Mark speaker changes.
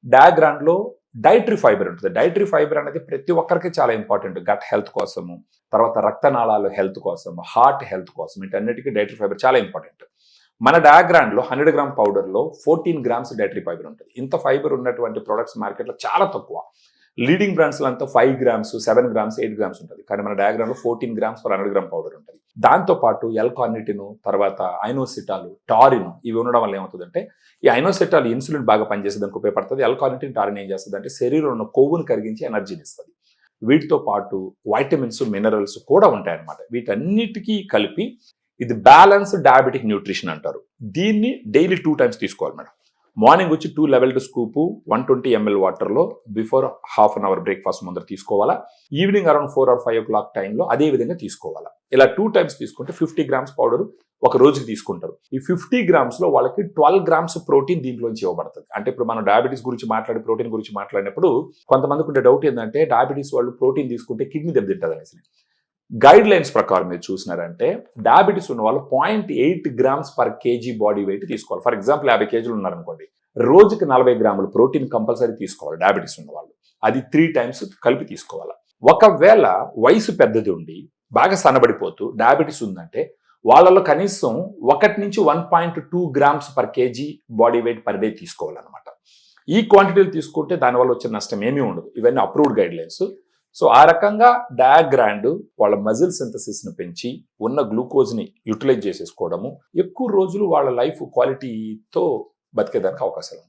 Speaker 1: డయాగ్రామ్లో dietary fibre ఉంటుంది. Dietary fibre అనేది ప్రతి ఒక్కరికి చాలా ఇంపార్టెంట్. గట్ హెల్త్ కోసము, తర్వాత రక్తనాళాలు హెల్త్ కోసము, హార్ట్ హెల్త్ కోసం, వీటన్నిటికీ డైటరీ ఫైబర్ చాలా ఇంపార్టెంట్. మన డయాగ్రామ్లో 100 గ్రామ్ పౌడర్లో 14 గ్రామ్స్ డైటరీ ఫైబర్ ఉంటుంది. ఇంత ఫైబర్ ఉన్నటువంటి ప్రొడక్ట్స్ మార్కెట్లో చాలా తక్కువ. లీడింగ్ బ్రాండ్స్లో అంతా 5 గ్రామ్స్, 7 గ్రామ్స్, 8 గ్రామ్స్ ఉంటుంది. కానీ మన డయాగ్రామ్లో 14 గ్రామ్స్ ఫర్ 100 గ్రామ్ పౌడర్ ఉంటుంది. దాంతోపాటు ఎల్-కార్నిటిన్, తర్వాత ఐనోసిటాలు, టారిన్ ఇవి ఉండడం వల్ల ఏమవుతుందంటే, ఈ ఐనోసిటాల్ ఇన్సులిన్ బాగా పనిచేసేదానికి ఉపయోగపడుతుంది. ఎల్-కార్నిటిన్, టారిన్ ఏం చేస్తుంది అంటే శరీరంలో ఉన్న కొవ్వును కరిగించి ఎనర్జీని ఇస్తుంది. వీటితో పాటు వైటమిన్స్, మినరల్స్ కూడా ఉంటాయన్నమాట. వీటన్నిటికీ కలిపి ఇది బ్యాలెన్స్ డయాబెటిక్ న్యూట్రిషన్ అంటారు. దీన్ని డైలీ 2 టైమ్స్ తీసుకోవాలి మేడం. మార్నింగ్ వచ్చి 2 లెవెల్డ్ స్కూప్ 120 ml వాటర్లో before half an hour breakfast ముందర తీసుకోవాలా. ఈవినింగ్ అరౌండ్ 4 or 5 o'clock టైంలో అదే విధంగా తీసుకోవాలా. ఇలా 2 టైమ్స్ తీసుకుంటే 50 గ్రామ్స్ పౌడర్ ఒక రోజుకి తీసుకుంటారు. ఈ 50 గ్రామ్స్లో వాళ్ళకి 12 గ్రామ్స్ ప్రోటీన్ దీంట్లోంచి ఇవ్వబడుతుంది. అంటే ఇప్పుడు మనం డయాబెటీస్ గురించి మాట్లాడి ప్రోటీన్ గురించి మాట్లాడినప్పుడు కొంతమందికి ఉండే డౌట్ ఏంటంటే డయాబెటీస్ వాళ్ళు ప్రోటీన్ తీసుకుంటే కిడ్నీ దెబ్బతింటుంది అనేసి. గైడ్ లైన్స్ ప్రకారం మీరు చూసినారంటే డయాబెటీస్ ఉన్న వాళ్ళు 0.8 grams per KG body weight తీసుకోవాలి. ఫర్ ఎగ్జాంపుల్ 50 కేజీలు ఉన్నారనుకోండి, రోజుకి 40 గ్రాములు ప్రోటీన్ కంపల్సరీ తీసుకోవాలి డయాబెటీస్ ఉన్న వాళ్ళు. అది 3 టైమ్స్ కలిపి తీసుకోవాలి. ఒకవేళ వయసు పెద్దది ఉండి బాగా సన్నబడిపోతూ డయాబెటీస్ ఉందంటే వాళ్ళలో కనీసం 1 నుంచి 1.2 grams per KG body weight per day తీసుకోవాలన్నమాట. ఈ క్వాంటిటీలు తీసుకుంటే దానివల్ల వచ్చే నష్టం ఏమీ ఉండదు. ఇవన్నీ అప్రూవ్డ్ గైడ్ లైన్స్. సో ఆ రకంగా డయాగ్రాండ్ వాళ్ళ మజిల్ సింథసిస్ని పెంచి ఉన్న గ్లూకోజ్ని యూటిలైజ్ చేసేసుకోవడము ఎక్కువ రోజులు వాళ్ళ లైఫ్ క్వాలిటీతో బతికేదానికి అవకాశాలు.